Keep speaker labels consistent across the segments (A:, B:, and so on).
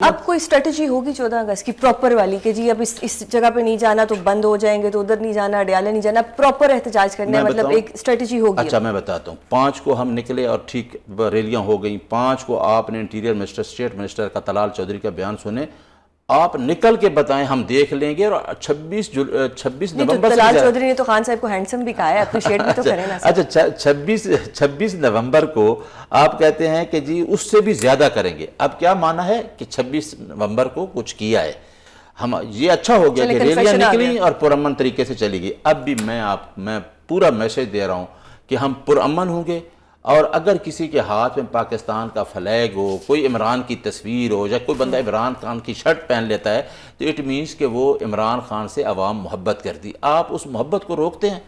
A: اب کوئی اسٹریٹجی ہوگی 14 اگست کی پراپر والی کہ جی اب اس جگہ پہ نہیں جانا تو بند ہو جائیں گے، تو ادھر نہیں جانا، اڈیالہ نہیں جانا، پراپر احتجاج کرنا ہے، مطلب ایک اسٹریٹجی ہوگی؟
B: اچھا میں بتاتا ہوں، 5 کو ہم نکلے اور ٹھیک ریلیاں ہو گئیں، 5 کو آپ نے انٹیریئر منسٹر اسٹیٹ منسٹر کا طلال چودھری کا بیان سنے، آپ نکل کے بتائیں ہم دیکھ لیں گے، اور 26 نومبر سے
A: طلال چودھری نے تو خان صاحب کو ہینڈسم بھی کہا ہے، اپریشیٹ بھی تو کریں نا۔
B: اچھا 26 نومبر کو آپ کہتے ہیں کہ جی اس سے بھی زیادہ کریں گے، اب کیا مانا ہے کہ 26 نومبر کو کچھ کیا ہے، ہم یہ اچھا ہو گیا کہ ریلیاں نکلیں اور پرامن طریقے سے چلی گئی۔ اب بھی میں پورا میسج دے رہا ہوں کہ ہم پرامن ہوں گے، اور اگر کسی کے ہاتھ میں پاکستان کا فلیگ ہو، کوئی عمران کی تصویر ہو، یا کوئی بندہ عمران خان کی شرٹ پہن لیتا ہے، تو اٹ مینس کہ وہ عمران خان سے عوام محبت کرتی، آپ اس محبت کو روکتے ہیں۔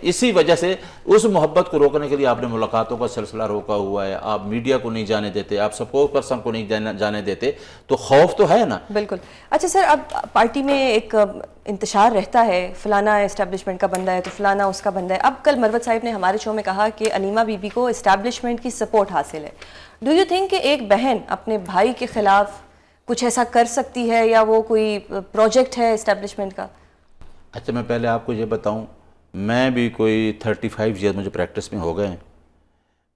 B: اسی وجہ سے اس محبت کو روکنے کے لیے آپ نے ملاقاتوں کا سلسلہ روکا ہوا ہے، آپ میڈیا کو نہیں جانے دیتے، آپ سپورٹ پرسن کو نہیں جانے دیتے، تو خوف تو ہے نا۔
A: بالکل۔ اچھا سر، اب پارٹی میں ایک انتشار رہتا ہے فلانا اسٹیبلشمنٹ کا بندہ ہے تو فلانا اس کا بندہ ہے۔ اب کل مروت صاحب نے ہمارے شو میں کہا کہ علیمہ بی بی کو اسٹیبلشمنٹ کی سپورٹ حاصل ہے۔ ڈو یو تھنک کہ ایک بہن اپنے بھائی کے خلاف کچھ ایسا کر سکتی ہے، یا وہ کوئی پروجیکٹ ہے اسٹیبلشمنٹ کا؟
B: اچھا میں پہلے آپ کو یہ بتاؤں، میں بھی کوئی 35 ایئر مجھے پریکٹس میں ہو گئے ہیں،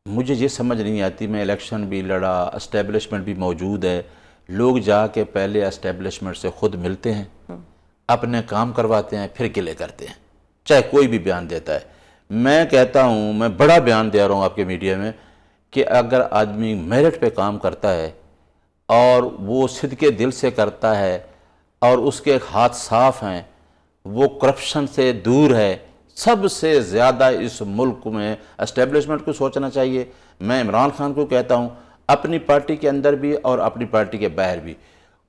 B: مجھے یہ سمجھ نہیں آتی، میں الیکشن بھی لڑا، اسٹیبلشمنٹ بھی موجود ہے، لوگ جا کے پہلے اسٹیبلشمنٹ سے خود ملتے ہیں، اپنے کام کرواتے ہیں، پھر گلے کرتے ہیں، چاہے کوئی بھی بیان دیتا ہے۔ میں کہتا ہوں، میں بڑا بیان دے رہا ہوں آپ کے میڈیا میں، کہ اگر آدمی میرٹ پہ کام کرتا ہے اور وہ صدقے دل سے کرتا ہے اور اس کے ہاتھ صاف ہیں، وہ کرپشن سے دور ہے، سب سے زیادہ اس ملک میں اسٹیبلشمنٹ کو سوچنا چاہیے۔ میں عمران خان کو کہتا ہوں، اپنی پارٹی کے اندر بھی اور اپنی پارٹی کے باہر بھی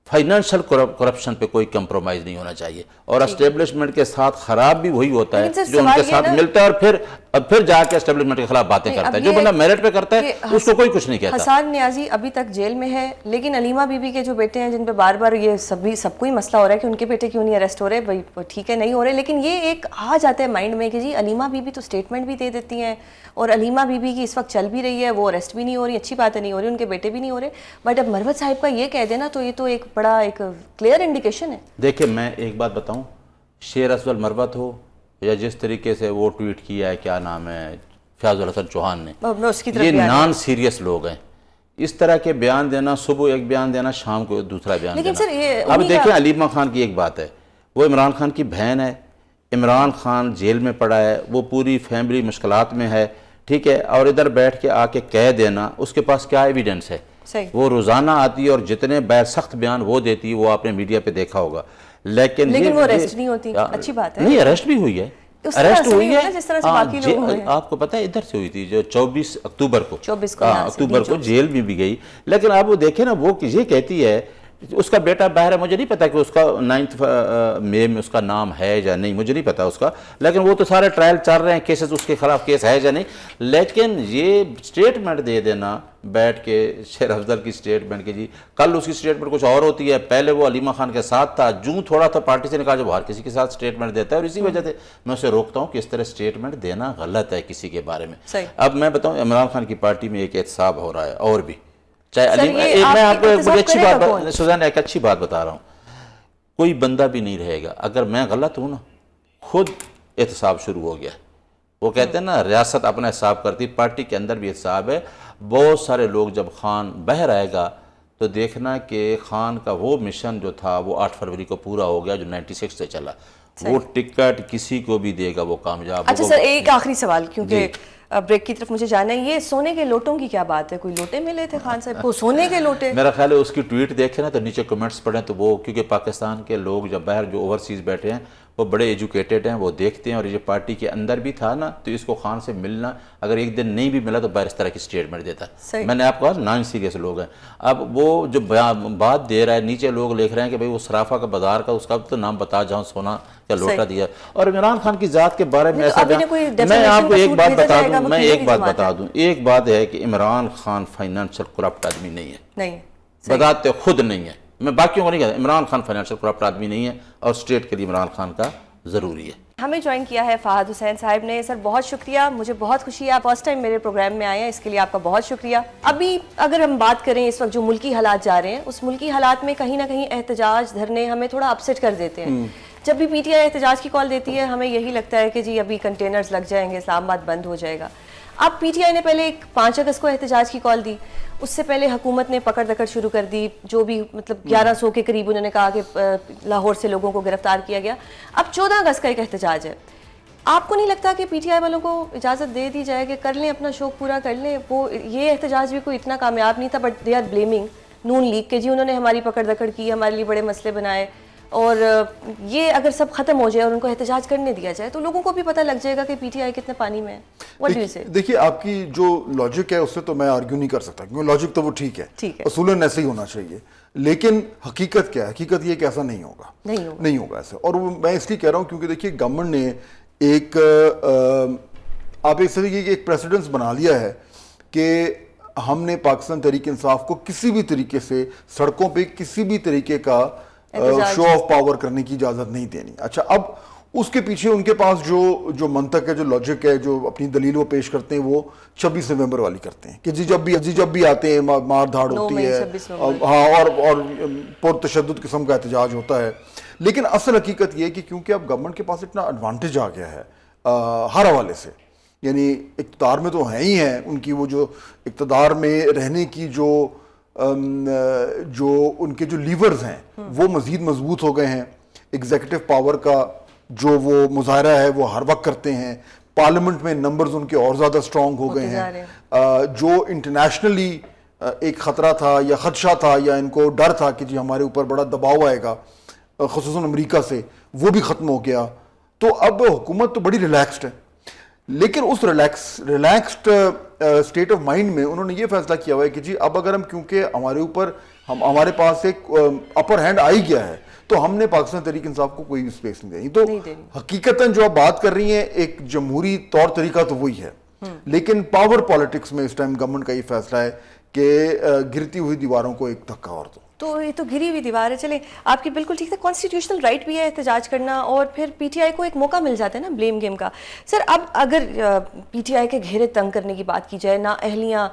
B: فائنینشل کرپشن پہ کوئی کمپرومائز نہیں ہونا چاہیے، اور اسٹیبلشمنٹ کے ساتھ خراب بھی وہی ہوتا ہے جو ان کے ساتھ ملتا ہے اور پھر جا کے اسٹیبلشمنٹ کے خلاف باتیں کرتا ہے۔ جو بندہ میرٹ پہ کرتا ہے اس کو کوئی کچھ نہیں کہتا۔
A: حسان نیازی ابھی تک جیل میں ہے، لیکن علیمہ بی بی کے جو بیٹے ہیں جن پہ بار بار یہ سب کو ہی مسئلہ ہو رہا ہے کہ ان کے بیٹے کیوں نہیں اریسٹ ہو رہے، بھائی ٹھیک ہے نہیں ہو رہے، لیکن یہ ایک آ جاتا ہے مائنڈ میں کہ جی علیمہ بی بی تو اسٹیٹمنٹ بھی دے دیتی ہیں، اور علیمہ بی بی کی اس وقت چل بھی رہی ہے، وہ اریسٹ بھی نہیں ہو رہی، اچھی باتیں نہیں ہو رہی، ان کے بیٹے بھی نہیں ہو رہے، بٹ اب مروت صاحب کا یہ کہہ دینا تو یہ تو ایک بڑا ایک کلیئر انڈیکیشن ہے۔
B: دیکھیں میں ایک بات بتاؤں، شیر افضل مروت ہو یا جس طریقے سے وہ ٹویٹ کیا ہے، کیا نام ہے، فیاض الحسن چوہان نے، یہ نان سیریس لوگ ہیں۔ اس طرح کے بیان دینا، صبح ایک بیان دینا، شام کو دوسرا بیان دینا۔ اب دیکھیں علیمہ خان کی ایک بات ہے، وہ عمران خان کی بہن ہے، عمران خان جیل میں پڑا ہے، وہ پوری فیملی مشکلات میں ہے، ٹھیک ہے، اور ادھر بیٹھ کے آ کے کہہ دینا، اس کے پاس کیا ایویڈنس ہے؟ وہ روزانہ آتی ہے اور جتنے سخت بیان وہ دیتی ہے، وہ آپ نے میڈیا پہ دیکھا ہوگا، لیکن
A: وہ اریسٹ نہیں ہوتی، اچھی بات ہے۔
B: نہیں، اریسٹ بھی ہوئی ہے، اریسٹ ہوئی ہے،
A: جس طرح سے باقی لوگ ہوئے ہیں۔
B: آپ کو پتہ ہے ادھر سے ہوئی تھی جو 24 اکتوبر کو جیل میں بھی گئی، لیکن آپ وہ دیکھیں نا، وہ یہ کہتی ہے، اس کا بیٹا باہر ہے، مجھے نہیں پتا کہ اس کا 9 مئی میں اس کا نام ہے یا نہیں، مجھے نہیں پتا اس کا، لیکن وہ تو سارے ٹرائل چل رہے ہیں، کیسز اس کے خلاف کیس ہے یا نہیں، لیکن یہ سٹیٹمنٹ دے دینا بیٹھ کے، شیر افضل کی سٹیٹمنٹ کی، جی کل اس کی سٹیٹمنٹ کچھ اور ہوتی ہے، پہلے وہ علیمہ خان کے ساتھ تھا، جو تھوڑا تھا پارٹی سے نکال جو باہر کسی کے ساتھ سٹیٹمنٹ دیتا ہے، اور اسی وجہ سے میں اسے روکتا ہوں کہ اس طرح سٹیٹمنٹ دینا غلط ہے کسی کے بارے میں۔ اب میں بتاؤں، عمران خان کی پارٹی میں ایک احتساب ہو رہا ہے، اور بھی چاہے میں آپ کو مجھے اچھی بات، سوزان ایک اچھی بات بتا رہا ہوں، کوئی بندہ بھی نہیں رہے گا، اگر میں غلط ہوں نا، خود احتساب شروع ہو گیا۔ وہ کہتے ہیں نا ریاست اپنا حساب کرتی، پارٹی کے اندر بھی حساب ہے۔ بہت سارے لوگ جب خان باہر آئے گا تو دیکھنا کہ خان کا وہ مشن جو تھا وہ 8 فروری کو پورا ہو گیا، جو 96 سے چلا، وہ ٹکٹ کسی کو بھی دے گا وہ کامیاب۔
A: اچھا سر، ایک آخری سوال، کیونکہ بریک کی طرف مجھے جانا ہے، یہ سونے کے لوٹوں کی کیا بات ہے؟ کوئی لوٹے ملے تھے خان صاحب کو، سونے کے لوٹے؟
B: میرا خیال ہے اس کی ٹویٹ دیکھیں نا تو نیچے کمنٹس پڑھیں تو وہ، کیونکہ پاکستان کے لوگ جب باہر جو اوورسیز بیٹھے ہیں وہ بڑے ایجوکیٹڈ ہیں، وہ دیکھتے ہیں، اور یہ پارٹی کے اندر بھی تھا نا، تو اس کو خان سے ملنا، اگر ایک دن نہیں بھی ملا تو باہر اس طرح کی سٹیٹمنٹ دیتا۔ میں نے آپ کو کہا نان سیریس لوگ ہیں۔ اب وہ جو بات دے رہا ہے، نیچے لوگ لکھ رہے ہیں کہ بھئی وہ صرافہ کا بازار کا، اس کا تو نام بتا جاؤں، سونا کا لوٹا دیا، اور عمران خان کی ذات کے بارے میں ایسا میں آپ کو ایک بات بتا دوں، میں ایک بات بتا دوں، ایک بات ہے کہ عمران خان فائنینشل کرپٹ آدمی نہیں ہے، بتاتے خود نہیں ہے، میں باقیوں کو نہیں کہتا، عمران خان فائنینشل کرپٹ آدمی نہیں ہے، اور اسٹیٹ کے لیے عمران خان کا ضروری ہے۔
A: ہمیں جوائن کیا ہے فہد حسین صاحب نے. سر بہت شکریہ, مجھے بہت خوشی ہے آپ فرسٹ ٹائم میرے پروگرام میں آئے ہیں, اس کے لیے آپ کا بہت شکریہ. ابھی اگر ہم بات کریں اس وقت جو ملکی حالات جا رہے ہیں, اس ملکی حالات میں کہیں نہ کہیں احتجاج دھرنے ہمیں تھوڑا اپسیٹ کر دیتے ہیں. جب بھی پی ٹی آئی احتجاج کی کال دیتی ہے ہمیں یہی لگتا ہے کہ جی ابھی کنٹینرز لگ جائیں گے, اسلام آباد بند ہو جائے گا. اب پی ٹی آئی نے پہلے ایک 5 اگست کو احتجاج کی کال دی, اس سے پہلے حکومت نے پکڑ دکڑ شروع کر دی, جو بھی مطلب 1100 کے قریب انہوں نے کہا کہ لاہور سے لوگوں کو گرفتار کیا گیا. اب 14 اگست کا ایک احتجاج ہے. آپ کو نہیں لگتا کہ پی ٹی آئی والوں کو اجازت دے دی جائے کہ کر لیں اپنا شوق پورا کر لیں؟ وہ یہ احتجاج بھی کوئی اتنا کامیاب نہیں تھا, but they are blaming Noon league کہ جی انہوں نے ہماری پکڑ دکڑ کی, ہمارے لیے بڑے مسئلے بنائے, اور یہ اگر سب ختم ہو جائے اور ان کو احتجاج کرنے دیا جائے تو لوگوں کو بھی پتہ لگ جائے گا کہ پی ٹی آئی کتنے پانی میں ہے. What do you say?
C: دیکھیے آپ کی جو لاجک ہے اس سے تو میں آرگیو نہیں کر سکتا, کیونکہ لاجک تو وہ ٹھیک ہے, اصولاً ایسے ہی ہونا چاہیے, لیکن حقیقت کیا ہے؟ حقیقت یہ کہ ایسا نہیں ہوگا, نہیں ہوگا ایسا. اور میں اس لیے کہہ رہا ہوں کیونکہ دیکھیے گورنمنٹ نے ایک آپ ایک طریقے کی ایک پریسیڈنس بنا لیا ہے کہ ہم نے پاکستان تحریک انصاف کو کسی بھی طریقے سے سڑکوں پہ کسی بھی طریقے کا شو آف پاور کرنے کی اجازت نہیں دینی. اچھا, اب اس کے پیچھے ان کے پاس جو منطق ہے, جو لاجک ہے, جو اپنی دلیل وہ پیش کرتے ہیں وہ 26 نومبر والی کرتے ہیں کہ جب بھی آتے ہیں مار دھاڑ ہوتی ہے, ہاں, اور پرتشدد قسم کا احتجاج ہوتا ہے. لیکن اصل حقیقت یہ ہے کہ کیونکہ اب گورنمنٹ کے پاس اتنا ایڈوانٹیج آ گیا ہے ہر حوالے سے, یعنی اقتدار میں تو ہیں ہی ہیں, ان کی وہ جو اقتدار میں رہنے کی جو ان کے جو لیورز ہیں وہ مزید مضبوط ہو گئے ہیں. ایگزیکٹو پاور کا جو وہ مظاہرہ ہے وہ ہر وقت کرتے ہیں, پارلیمنٹ میں نمبرز ان کے اور زیادہ سٹرونگ ہو گئے ہیں. جو انٹرنیشنلی ایک خطرہ تھا یا خدشہ تھا یا ان کو ڈر تھا کہ جی ہمارے اوپر بڑا دباؤ آئے گا خصوصاً امریکہ سے, وہ بھی ختم ہو گیا. تو اب حکومت تو بڑی ریلیکسڈ ہے, لیکن اس ریلیکسڈ اسٹیٹ آف مائنڈ میں انہوں نے یہ فیصلہ کیا ہوا ہے کہ جی اب اگر ہم, کیونکہ ہمارے اوپر ہمارے پاس ایک اپر ہینڈ آ ہی گیا ہے, تو ہم نے پاکستان تحریک انصاف کو کوئی اسپیس نہیں دینی. تو حقیقتاً جو آپ بات کر رہی ہیں ایک جمہوری طور طریقہ تو وہی ہے, لیکن پاور پالیٹکس میں اس ٹائم گورنمنٹ کا یہ فیصلہ ہے کہ گرتی ہوئی دیواروں کو ایک دھکا اور دو.
A: تو یہ تو گری ہوئی دیوار ہے. چلیں آپ کی بالکل ٹھیک ہے, کانسٹیٹیوشنل رائٹ بھی ہے احتجاج کرنا, اور پھر پی ٹی آئی کو ایک موقع مل جاتا ہے نا بلیم گیم کا. سر اب اگر پی ٹی آئی کے گھیرے تنگ کرنے کی بات کی جائے, نا اہلیاں,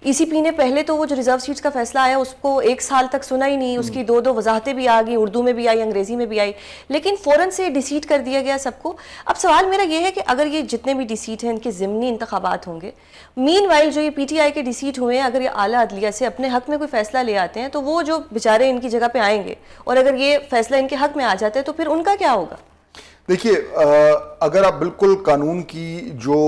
A: ای سی پی نے پہلے تو وہ جو ریزرو سیٹس کا فیصلہ آیا اس کو 1 سال تک سنا ہی نہیں, اس کی 2 وضاحتیں بھی آ گئیں, اردو میں بھی آئی, انگریزی میں بھی آئی, لیکن فوراً سے ڈیسیٹ کر دیا گیا سب کو. اب سوال میرا یہ ہے کہ اگر یہ جتنے بھی ڈیسیٹ ہیں ان کے ضمنی انتخابات ہوں گے, مین وائل جو یہ پی ٹی آئی کے ڈیسیٹ ہوئے ہیں, اگر یہ اعلیٰ عدلیہ سے اپنے حق میں کوئی فیصلہ لے آتے ہیں تو وہ جو بیچارے ان کی جگہ پہ آئیں گے, اور اگر یہ فیصلہ ان کے حق میں آ جاتے ہیں تو پھر ان کا کیا ہوگا؟
C: دیکھیے اگر آپ بالکل قانون کی جو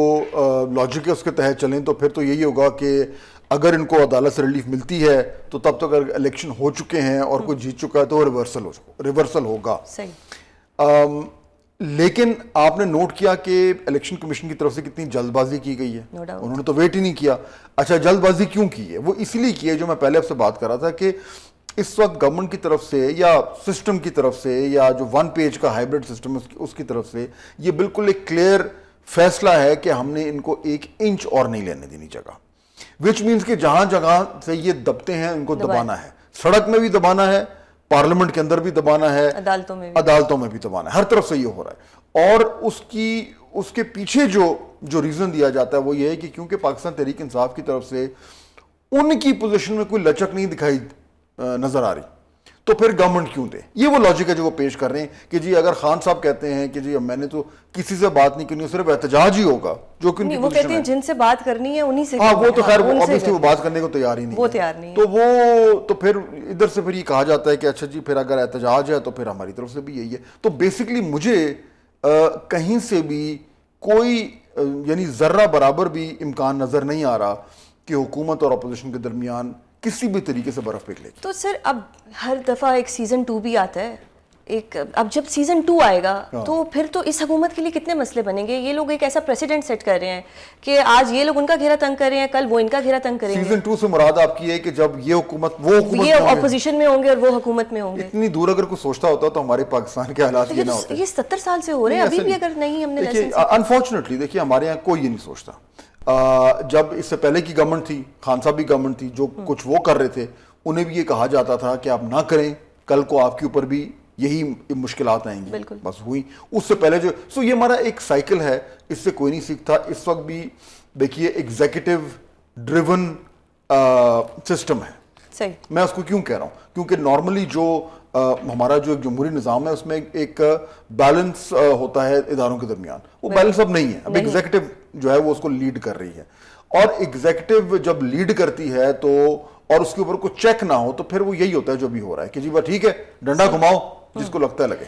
C: لاجک ہے اس کے تحت چلیں تو پھر تو یہی ہوگا کہ اگر ان کو عدالت سے ریلیف ملتی ہے تو تب تک اگر الیکشن ہو چکے ہیں اور کوئی جیت چکا ہے تو ریورسل ہوگا.
A: صحیح.
C: لیکن آپ نے نوٹ کیا کہ الیکشن کمیشن کی طرف سے کتنی جلد بازی کی گئی ہے, انہوں نے تو ویٹ ہی نہیں کیا. اچھا, جلد بازی کیوں کی ہے؟ وہ اس لیے کی ہے جو میں پہلے آپ سے بات کر رہا تھا کہ اس وقت گورنمنٹ کی طرف سے یا سسٹم کی طرف سے یا جو 1 پیج کا ہائبرڈ سسٹم اس کی طرف سے یہ بالکل ایک کلیئر فیصلہ ہے کہ ہم نے ان کو 1 انچ اور نہیں لینے دینی جگہ, وچ مینس کہ جہاں جگہ سے یہ دبتے ہیں ان کو دبانا ہے, سڑک میں بھی دبانا ہے, پارلیمنٹ کے اندر بھی دبانا ہے, عدالتوں میں بھی دبانا ہے, ہر طرف سے یہ ہو رہا ہے. اور اس کے پیچھے جو ریزن دیا جاتا ہے وہ یہ ہے کہ کیونکہ پاکستان تحریک انصاف کی طرف سے ان کی پوزیشن میں کوئی لچک نہیں دکھائی نظر آ رہی, تو پھر گورنمنٹ کیوں دے. یہ وہ لاجک ہے جو وہ پیش کر رہے ہیں کہ جی اگر خان صاحب کہتے ہیں کہ جی میں نے تو کسی سے بات نہیں کرنی, صرف احتجاج ہی ہوگا, جو کہ
A: وہ کہتے ہیں جن سے بات کرنی ہے انہی سے.
C: ہاں, وہ تو خیر obviously وہ بات کرنے کو تیار ہی نہیں,
A: وہ تیار نہیں.
C: تو وہ تو پھر ادھر سے پھر یہ کہا جاتا ہے کہ اچھا جی پھر اگر احتجاج ہے تو پھر ہماری طرف سے بھی یہی ہے. تو بیسکلی مجھے کہیں سے بھی کوئی یعنی ذرہ برابر بھی امکان نظر نہیں آ رہا کہ حکومت اور اپوزیشن کے درمیان کسی بھی طریقے سے برف پگھلے گی.
A: تو سر اب ہر دفعہ ایک سیزن 2 بھی آتا ہے, اب جب سیزن 2 آئے گا تو پھر تو اس حکومت کے لیے کتنے مسئلے بنیں گے. یہ لوگ ایک ایسا پریسیڈنٹ سیٹ کر رہے ہیں کہ آج یہ لوگ ان کا گھیرا تنگ کر رہے ہیں, کل وہ ان کا گھیرا تنگ کریں گے.
C: سیزن 2 سے مراد آپ کی ہے کہ جب یہ حکومت
A: یہ اپوزیشن میں ہوں گے اور وہ حکومت میں ہوں گے.
C: اتنی دور اگر کوئی سوچتا ہوتا تو ہمارے پاکستان کے حالات یہ نہ ہوتے.
A: یہ 70 سال سے ہو رہے ہیں, ابھی بھی اگر نہیں ہم نے لائسنس.
C: انفارچونیٹلی دیکھیے ہمارے یہاں کوئی یہ نہیں سوچتا. جب اس سے پہلے کی گورنمنٹ تھی, خان صاحب بھی گورنمنٹ تھی, جو کچھ وہ کر رہے تھے انہیں بھی یہ کہا جاتا تھا کہ آپ نہ کریں, کل کو آپ کے اوپر بھی یہی مشکلات آئیں گی, بس ہوئی. اس سے پہلے جو یہ ہمارا ایک سائیکل ہے, اس سے کوئی نہیں سیکھتا. اس وقت بھی دیکھیے ایگزیکٹو ڈریون سسٹم ہے.
A: صحیح.
C: میں اس کو کیوں کہہ رہا ہوں, کیونکہ نارملی جو ہمارا جو جمہوری نظام ہے اس میں ایک بیلنس ہوتا ہے اداروں کے درمیان, وہ بیلنس اب نہیں ہے. اب ایگزیکٹو جو ہے وہ اس کو لیڈ کر رہی ہے, اور ایگزیکٹو جب لیڈ کرتی ہے تو اور اس کے اوپر کوئی چیک نہ ہو تو پھر وہ یہی ہوتا ہے جو بھی ہو رہا ہے کہ جی بس ٹھیک ہے ڈنڈا گھماؤ جس کو لگتا ہے لگے.